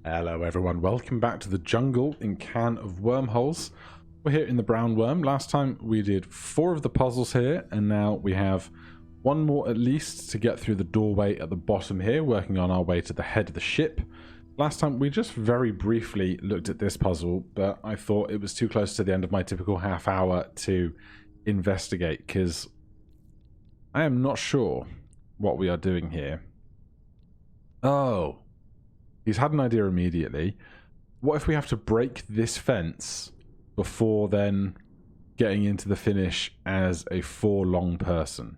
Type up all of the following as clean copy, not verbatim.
Hello everyone, welcome back to the jungle in Can of Wormholes. We're here in the brown worm. Last time we did 4 of the puzzles here, and now we have one more at least to get through the doorway at the bottom here, working on our way to the head of the ship. Last time we just very briefly looked at this puzzle, but I thought it was too close to the end of my typical half hour to investigate, because I am not sure what we are doing here. Oh. He's had an idea immediately. What if we have to break this fence before then getting into the finish as a forlong person?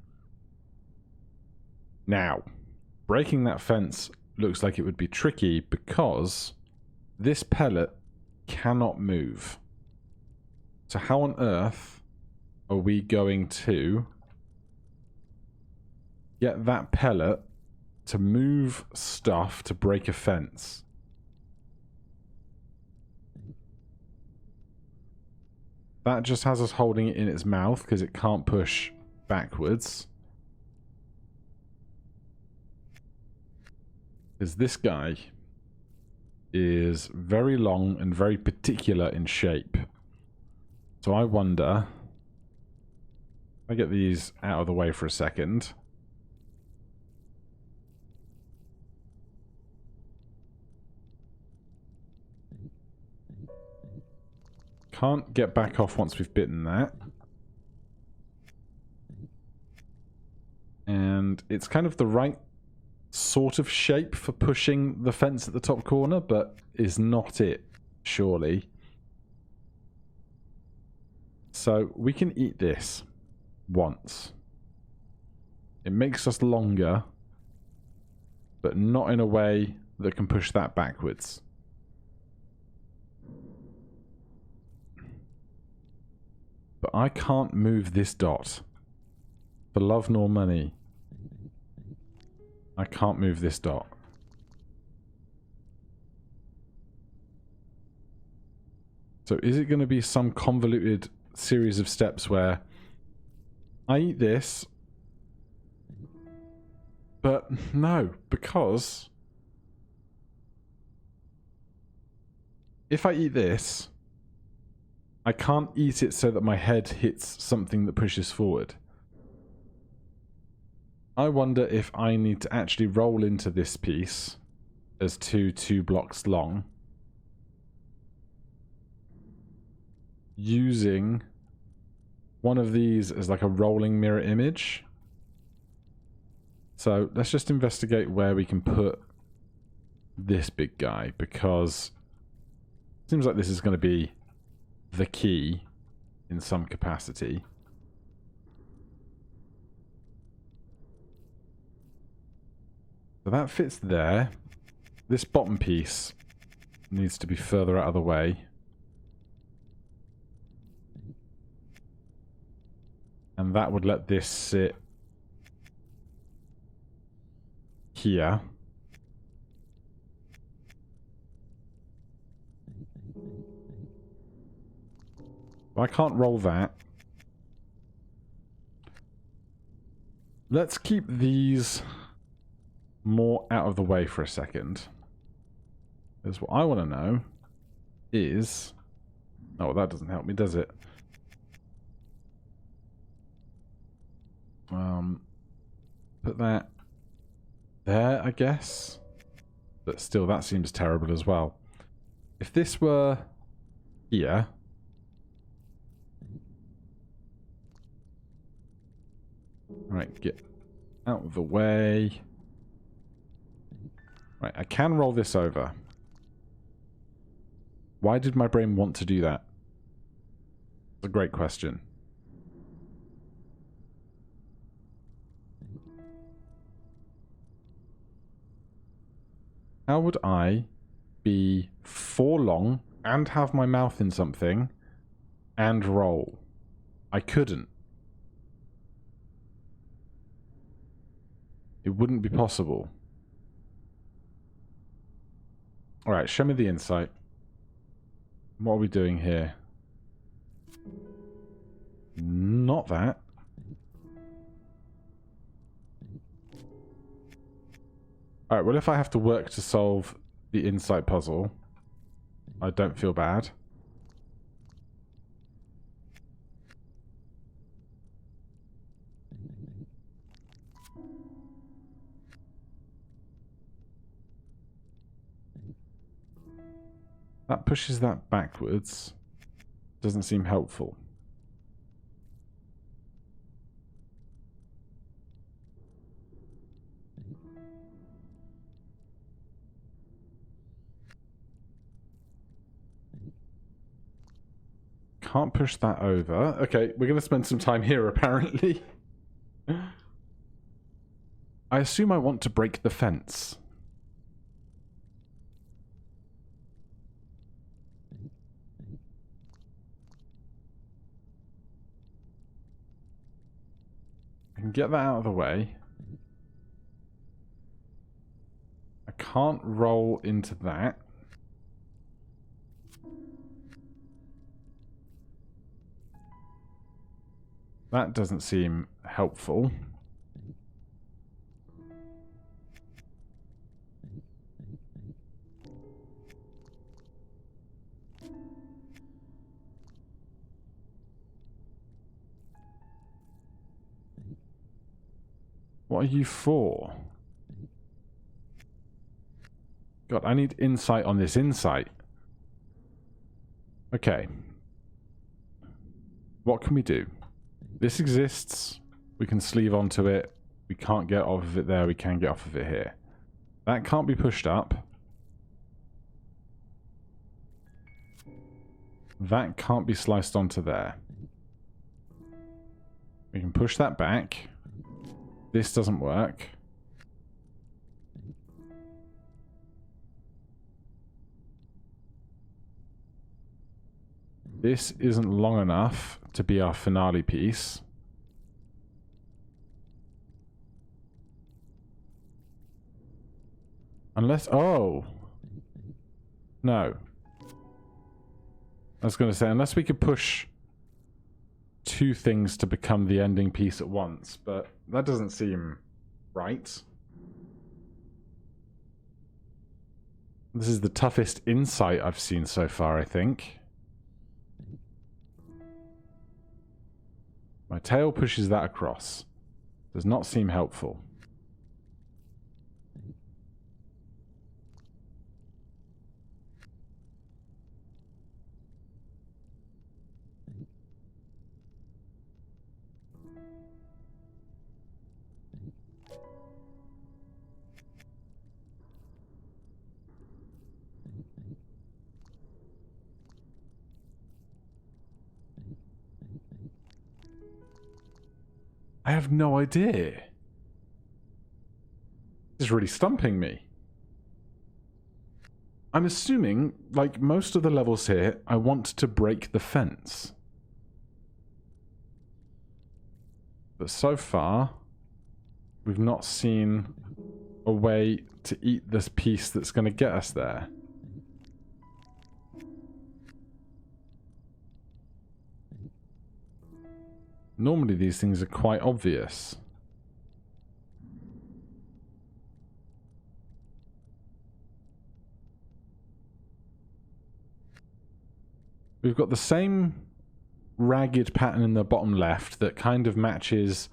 Now, breaking that fence looks like it would be tricky because this pellet cannot move. So how on earth are we going to get that pellet to move stuff to break a fence? That just has us holding it in its mouth because it can't push backwards. Because this guy is very long and very particular in shape. So I wonder, if I get these out of the way for a second. Can't get back off once we've bitten that. And it's kind of the right sort of shape for pushing the fence at the top corner, but is not it, surely. So we can eat this once. It makes us longer, but not in a way that can push that backwards. But I can't move this dot. For love nor money. I can't move this dot. So is it going to be some convoluted series of steps where I eat this, but no, because if I eat this, I can't eat it so that my head hits something that pushes forward. I wonder if I need to actually roll into this piece as two blocks long, using one of these as like a rolling mirror image. So let's just investigate where we can put this big guy, because it seems like this is going to be the key in some capacity. So that fits there. This bottom piece needs to be further out of the way. And that would let this sit here. I can't roll that. Let's keep these more out of the way for a second. Because what I want to know is... Oh, that doesn't help me, does it? Put that there, I guess. But still, that seems terrible as well. If this were here... Right, get out of the way. Right, I can roll this over. Why did my brain want to do that? That's a great question. How would I be forlong and have my mouth in something and roll? I couldn't. It wouldn't be possible. Alright, show me the insight. What are we doing here? Not that. Alright, well if I have to work to solve the insight puzzle, I don't feel bad. That pushes that backwards. Doesn't seem helpful. Can't push that over. Okay, we're going to spend some time here, apparently. I assume I want to break the fence. I can get that out of the way. I can't roll into that. That doesn't seem helpful. What are you for? God, I need insight on this insight. Okay. What can we do? This exists. We can sleeve onto it. We can't get off of it there. We can get off of it here. That can't be pushed up. That can't be sliced onto there. We can push that back. This doesn't work. This isn't long enough to be our finale piece. Unless... Oh! No. I was going to say, unless we could push two things to become the ending piece at once, but that doesn't seem right. This is the toughest insight I've seen so far, I think. My tail pushes that across. Does not seem helpful. I have no idea. This is really stumping me. I'm assuming, like most of the levels here, I want to break the fence. But so far, we've not seen a way to eat this piece that's going to get us there. Normally these things are quite obvious. We've got the same ragged pattern in the bottom left that kind of matches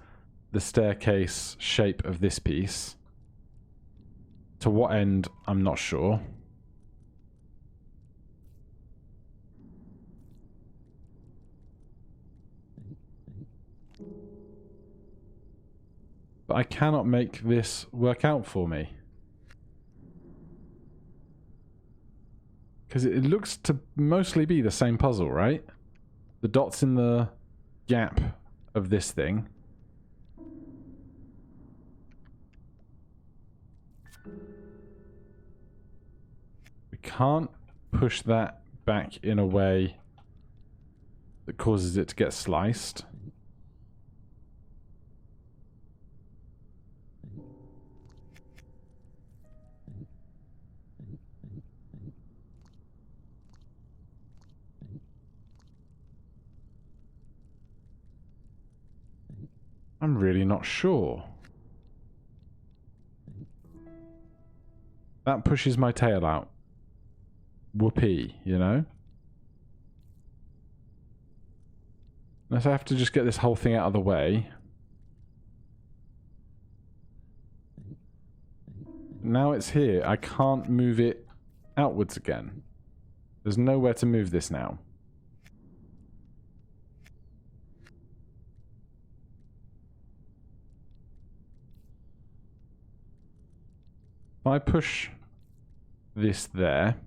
the staircase shape of this piece. To what end, I'm not sure. But I cannot make this work out for me. Because it looks to mostly be the same puzzle, right? The dots in the gap of this thing. We can't push that back in a way that causes it to get sliced. I'm really not sure. That pushes my tail out. whoopee, you know? Unless I have to just get this whole thing out of the way. Now it's here. I can't move it outwards again. There's nowhere to move this now. If I push this there,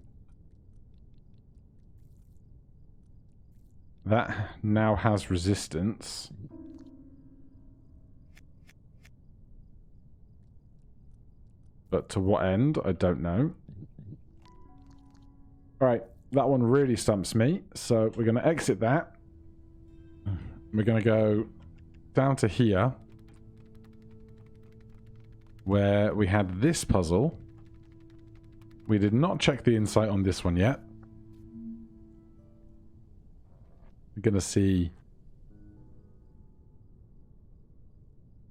that now has resistance. But to what end? I don't know. Alright, that one really stumps me. So we're going to exit that. We're going to go down to here, where we had this puzzle. We did not check the insight on this one yet. We're going to see...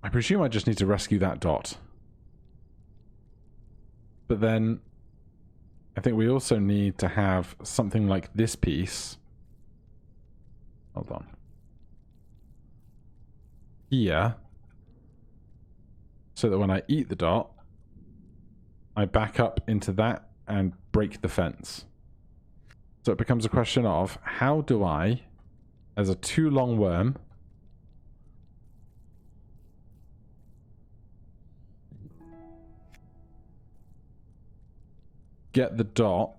I presume I just need to rescue that dot. But then I think we also need to have something like this piece. Hold on. Here. So that when I eat the dot, I back up into that and break the fence. So it becomes a question of, how do I, as a too long worm, get the dot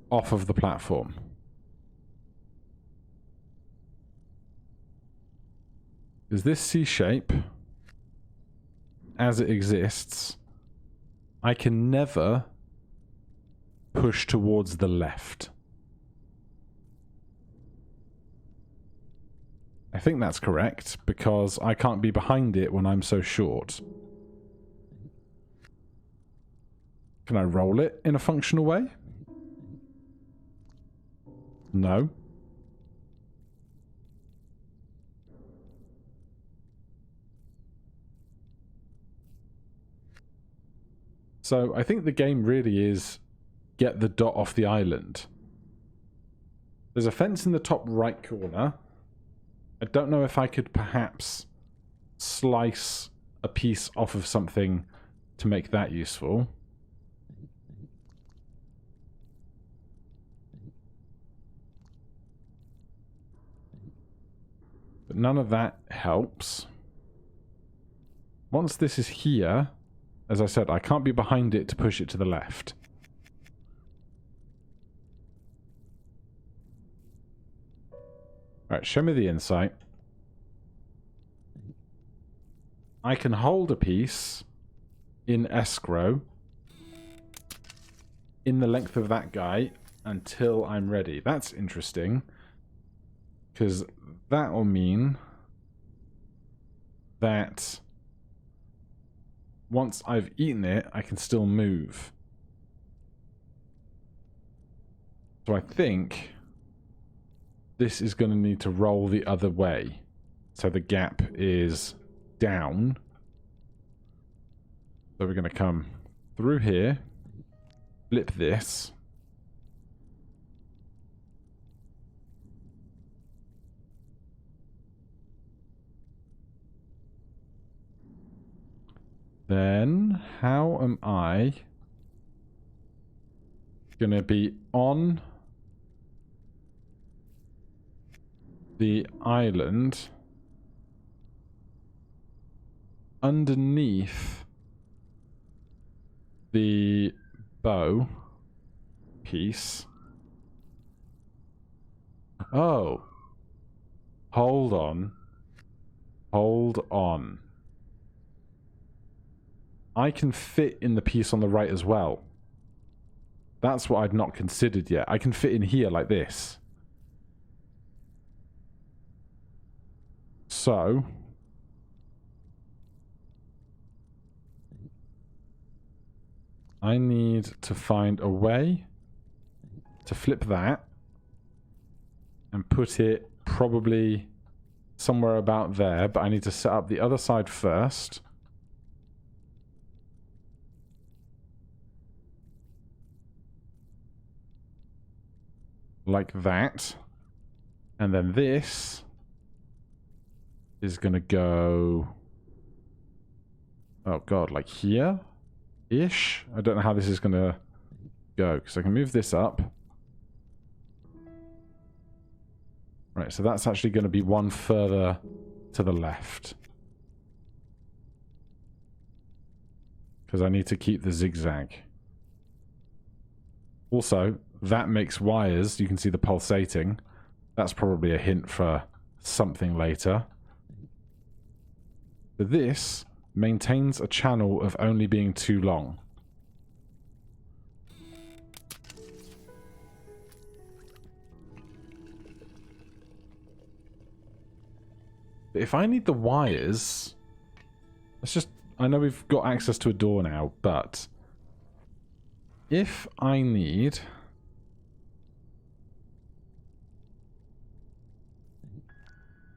off of the platform? Is this C shape, as it exists, I can never push towards the left. I think that's correct, because I can't be behind it when I'm so short. Can I roll it in a functional way? No. So I think the game really is get the dot off the island. There's a fence in the top right corner. I don't know if I could perhaps slice a piece off of something to make that useful. But none of that helps. Once this is here, as I said, I can't be behind it to push it to the left. Alright, show me the insight. I can hold a piece in escrow in the length of that guy until I'm ready. That's interesting, because that will mean that once I've eaten it, I can still move. So I think this is going to need to roll the other way. So the gap is down. So we're going to come through here, flip this. Then, how am I going to be on the island underneath the bow piece? Oh. Hold on. Hold on. I can fit in the piece on the right as well. That's what I'd not considered yet. I can fit in here like this. So I need to find a way to flip that and put it probably somewhere about there, but I need to set up the other side first. like that. And then this is going to go... Oh god, like here-ish? I don't know how this is going to go, because I can move this up. Right, so that's actually going to be one further to the left. Because I need to keep the zigzag. Also, that makes wires. You can see the pulsating. That's probably a hint for something later. But this maintains a channel of only being too long. But if I need the wires... Let's just... I know we've got access to a door now, but... If I need...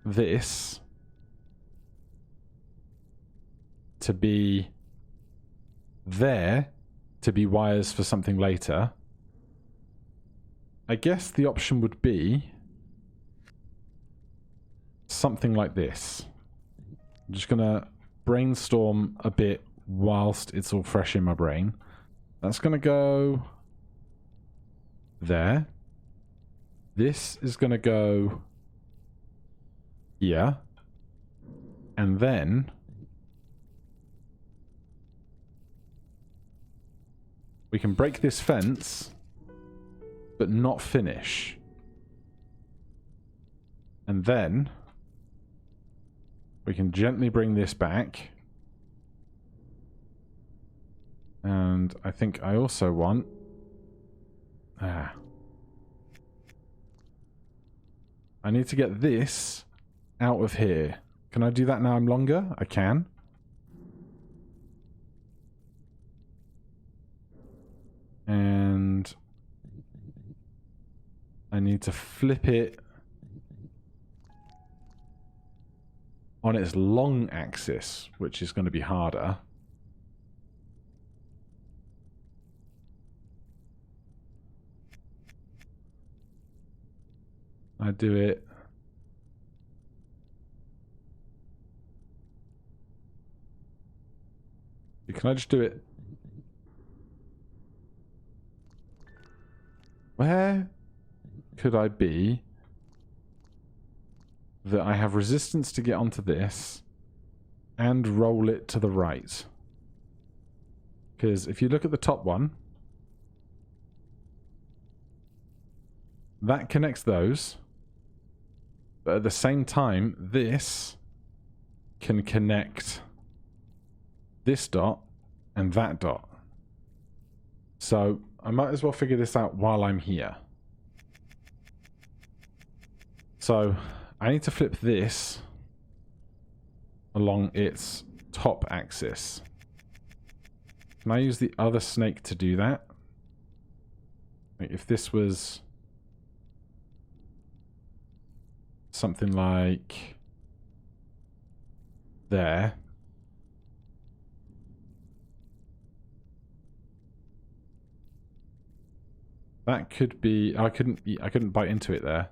this... to be... there... to be wires for something later... I guess the option would be... something like this. I'm just gonna brainstorm a bit whilst it's all fresh in my brain. That's gonna go there. This is gonna go here. And then we can break this fence, but not finish. And then we can gently bring this back. And I think I also want... I need to get this out of here. Can I do that now I'm longer? I can. And I need to flip it on its long axis, which is going to be harder. I do it. Can I just do it? Where could I be that I have resistance to get onto this and roll it to the right? Because if you look at the top one, that connects those, but at the same time this can connect this dot and that dot. So I might as well figure this out while I'm here. So I need to flip this along its top axis. Can I use the other snake to do that? Like if this was something like there. That could be... I couldn't bite into it there.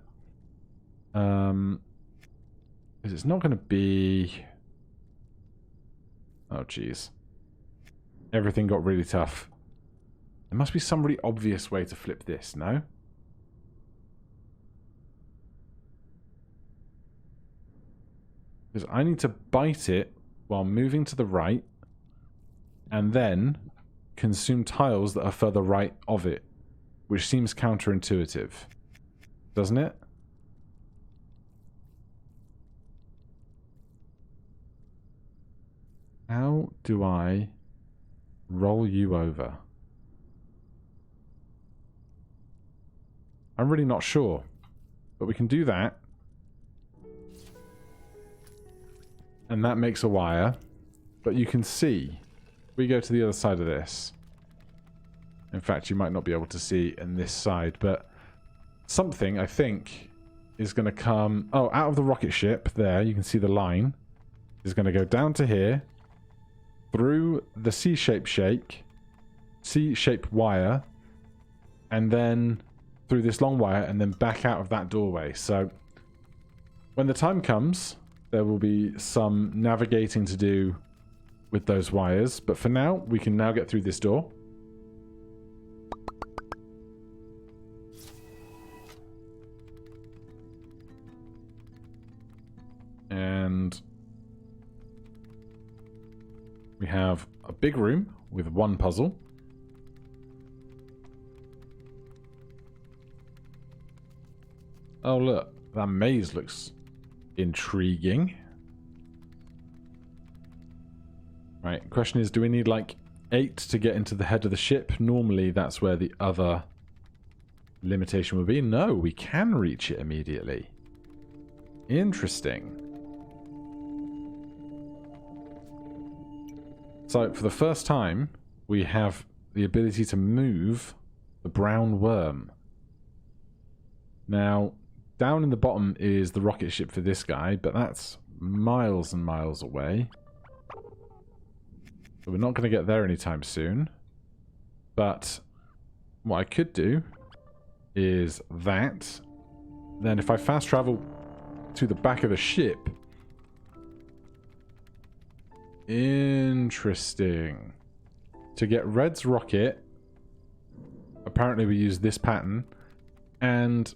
Because it's not going to be... Oh, jeez. Everything got really tough. There must be some really obvious way to flip this, no? Because I need to bite it while moving to the right and then consume tiles that are further right of it, which seems counterintuitive, doesn't it? How do I roll you over? I'm really not sure, but we can do that. And that makes a wire, but you can see, we go to the other side of this. In fact, you might not be able to see in this side, but something, I think, is going to come... Oh, out of the rocket ship, there, you can see the line, is going to go down to here, through the C-shape wire, and then through this long wire and then back out of that doorway. So when the time comes, there will be some navigating to do with those wires. But for now, we can now get through this door. And we have a big room with one puzzle. Oh look, that maze looks intriguing. Right, question is, do we need like 8 to get into the head of the ship? Normally that's where the other limitation would be. No, we can reach it immediately. Interesting. So for the first time, we have the ability to move the brown worm. Now, down in the bottom is the rocket ship for this guy, but that's miles and miles away. So we're not going to get there anytime soon. But what I could do is that. Then if I fast travel to the back of the ship. Interesting. To get Red's rocket, apparently we use this pattern, and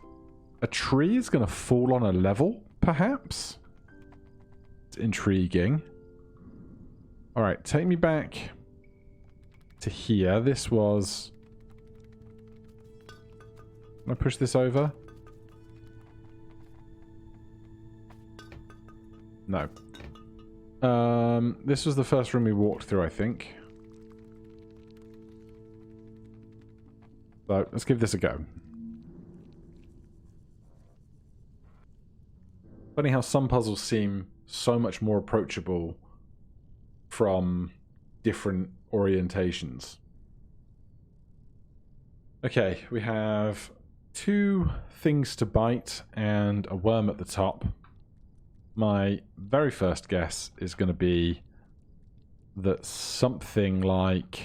a tree is going to fall on a level, perhaps? It's intriguing. Alright, take me back to here. This was... Can I push this over? No. This was the first room we walked through, I think. So, let's give this a go. Funny how some puzzles seem so much more approachable from different orientations. Okay, we have 2 things to bite and a worm at the top. My very first guess is going to be that something like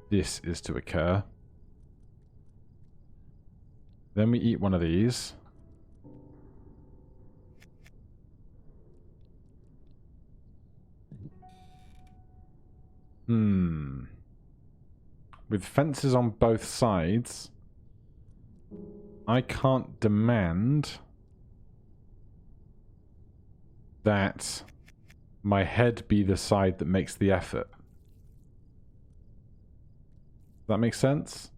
this is to occur. Then we eat one of these. With fences on both sides, I can't demand that my head be the side that makes the effort. Does that make sense?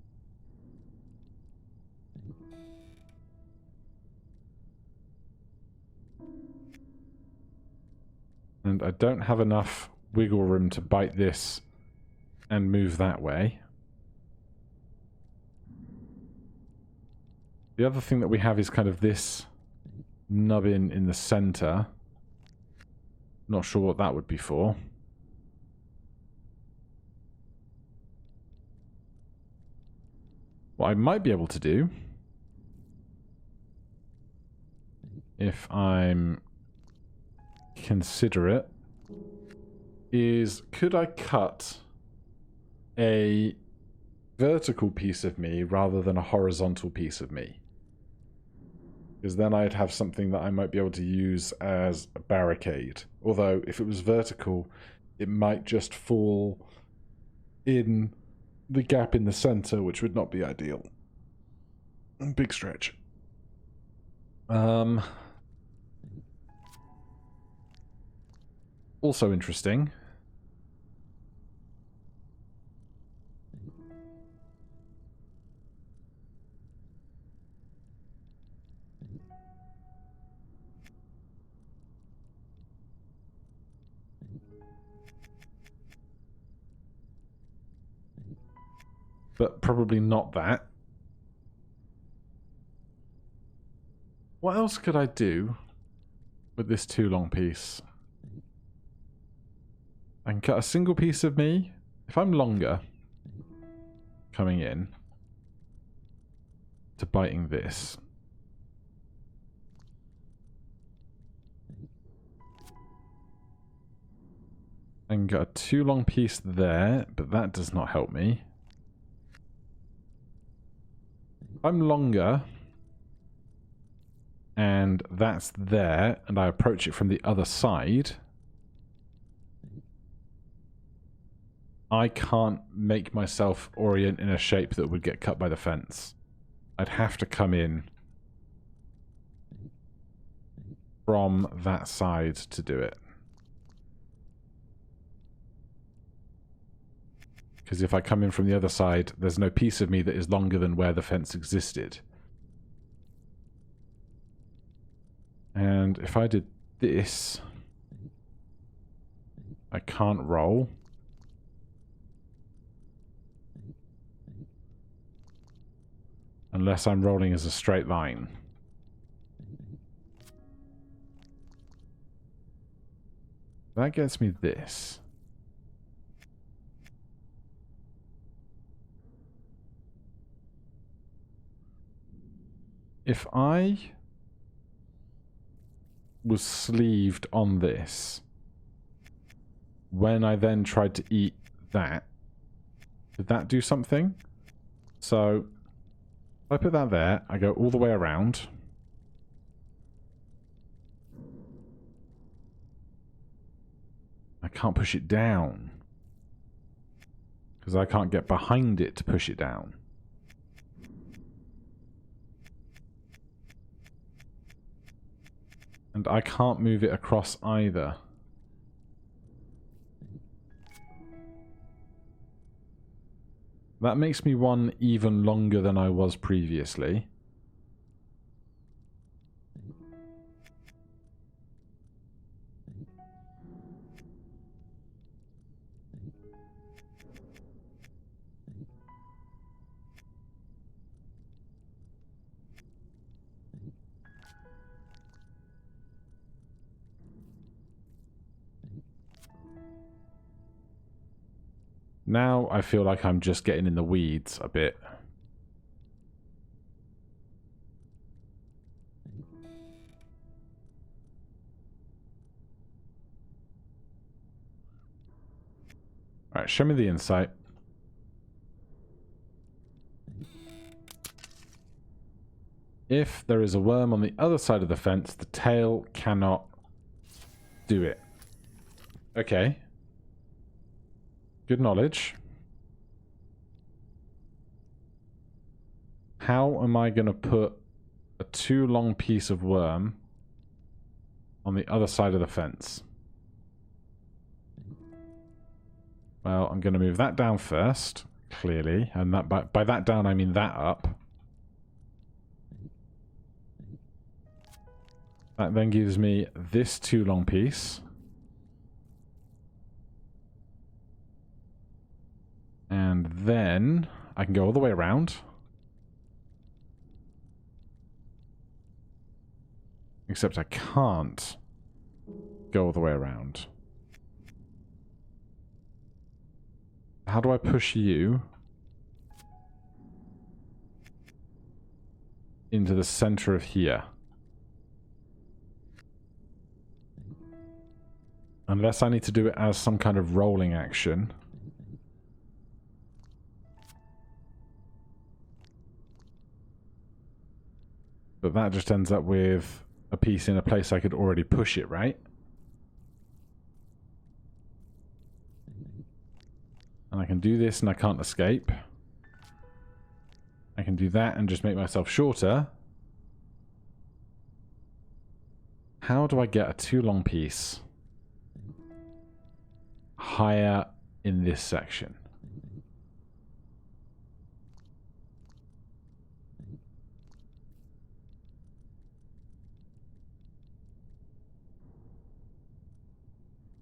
And I don't have enough wiggle room to bite this and move that way. The other thing that we have is kind of this nubbin in the center. Not sure what that would be for. What I might be able to do, if I'm considerate, is could I cut a vertical piece of me rather than a horizontal piece of me? Because then I'd have something that I might be able to use as a barricade. Although, if it was vertical, it might just fall in the gap in the center, which would not be ideal. Big stretch. Also interesting. But probably not that. What else could I do with this too long piece? I can cut a single piece of me. If I'm longer, coming in to biting this. I can get a too long piece there, but that does not help me. I'm longer, and that's there, and I approach it from the other side, I can't make myself orient in a shape that would get cut by the fence. I'd have to come in from that side to do it. Because if I come in from the other side, there's no piece of me that is longer than where the fence existed. And if I did this, I can't roll. Unless I'm rolling as a straight line. That gets me this. If I was sleeved on this, when I then tried to eat that, did that do something? So, if I put that there, I go all the way around. I can't push it down. Because I can't get behind it to push it down. And I can't move it across either. That makes me one even longer than I was previously. Now I feel like I'm just getting in the weeds a bit. Alright, show me the insight. If there is a worm on the other side of the fence, the tail cannot do it. Okay. Good knowledge. How am I going to put a too long piece of worm on the other side of the fence? Well, I'm going to move that down first, clearly. And that by that down, I mean that up. That then gives me this too long piece. And then I can go all the way around. Except I can't go all the way around. How do I push you into the center of here? Unless I need to do it as some kind of rolling action. But that just ends up with a piece in a place I could already push it, right? And I can do this and I can't escape. I can do that and just make myself shorter. How do I get a too long piece higher in this section?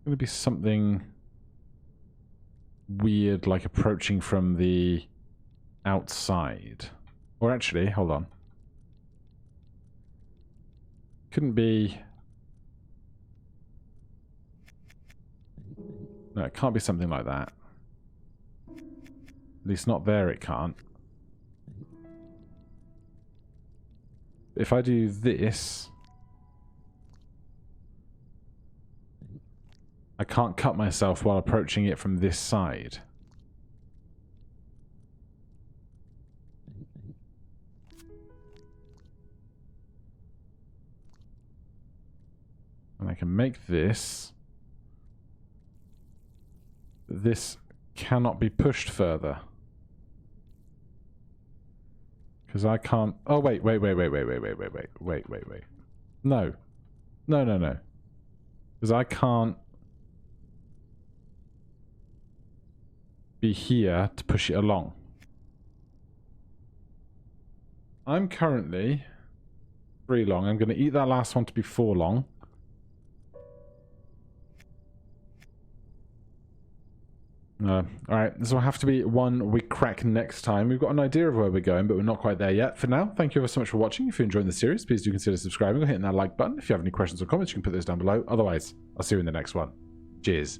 Going to be something weird, like approaching from the outside. Or actually, hold on. Couldn't be... No, it can't be something like that. At least not there, it can't. If I do this... I can't cut myself while approaching it from this side. can make this. This cannot be pushed further. Because I can't... Oh, wait. No. No. Because I can't be here to push it along. I'm currently 3 long. I'm going to eat that last one to be 4 long. Alright, this will have to be one we crack next time. We've got an idea of where we're going, but we're not quite there yet. For now, thank you ever so much for watching. If you're enjoying the series, please do consider subscribing or hitting that like button. If you have any questions or comments, you can put those down below. Otherwise, I'll see you in the next one. Cheers.